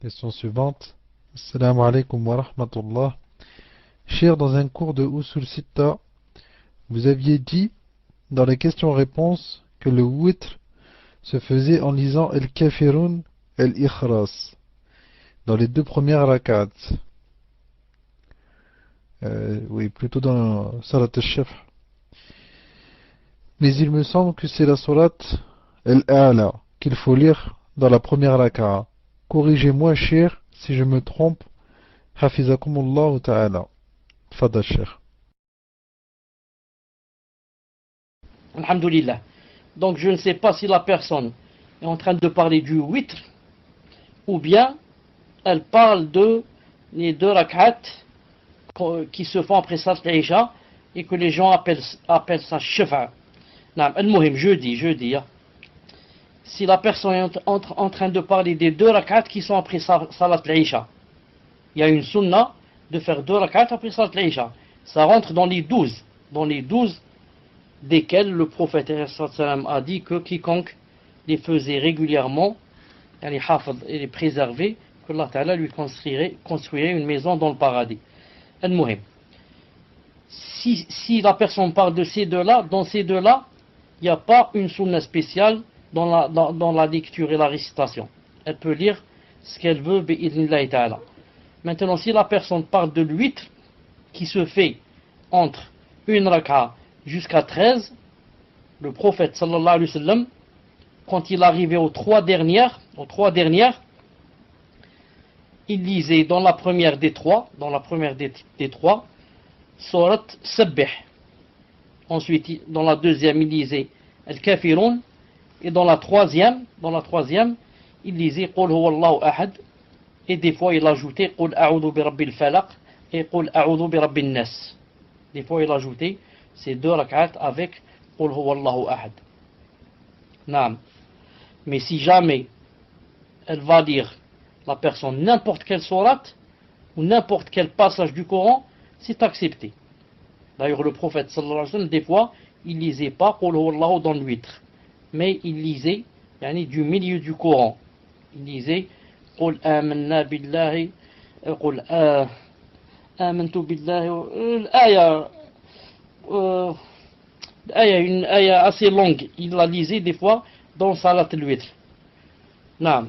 Question suivante. Assalamu alaikum wa rahmatullah. Cher, dans un cours de Usul Sitta, vous aviez dit dans les questions-réponses que le witr se faisait en lisant El-Kafirun, El-Ikhras dans les deux premières rak'at. Oui, plutôt dans Salat al-Shaf. Mais il me semble que c'est la Salat El-A'la qu'il faut lire dans la première raka'a. Corrigez-moi, cher, si je me trompe. Hafizakumullah ta'ala. Fadal, cher. Alhamdulillah. Donc je ne sais pas si la personne est en train de parler du witr ou bien elle parle de les deux rak'at qui se font après Salat al-Isha et que les gens appellent ça shafa. Al-Muhim, je dis, si la personne est en train de parler des deux rak'at qui sont après Salat al-Isha, il y a une sunna de faire deux rak'at après Salat al-Isha. Ça rentre dans les 12 desquels le prophète a dit que quiconque les faisait régulièrement, et les préservait, que Allah Ta'ala lui construirait une maison dans le paradis. Al-Muhim. Si la personne parle de ces deux-là, dans ces deux-là, il n'y a pas une sunna spéciale dans la lecture et la récitation. Elle peut lire ce qu'elle veut, bi'idhnillahi ta'ala. Maintenant, si la personne parle de l'huître qui se fait entre une raka'a jusqu'à 13, le prophète sallallahu alayhi wa sallam, quand il arrivait aux trois dernières, il lisait dans la première des trois, Surat Sabbih. Ensuite, dans la deuxième, il lisait Al-Kafirun. Et dans la troisième, il lisait Qul huwallahu ahad. Et des fois, il ajoutait Qul a'udhu bi rabbil falaq et Qul a'udhu bi rabbin nas. Des fois, il ajoutait ces deux rak'at avec Qul huwallahu ahad. Naam. Mais si jamais elle va lire, la personne, n'importe quelle sourate ou n'importe quel passage du Coran, c'est accepté. D'ailleurs, le prophète sallallahu alayhi wa sallam, des fois, il lisait pas Qul huwallahu dans l'huître, mais il lisait du milieu du Coran. Il lisait Qul amanna billahi, Qul amantu billahi, une ayah assez longue. Il la lisait des fois dans Salat al-Witr. Donc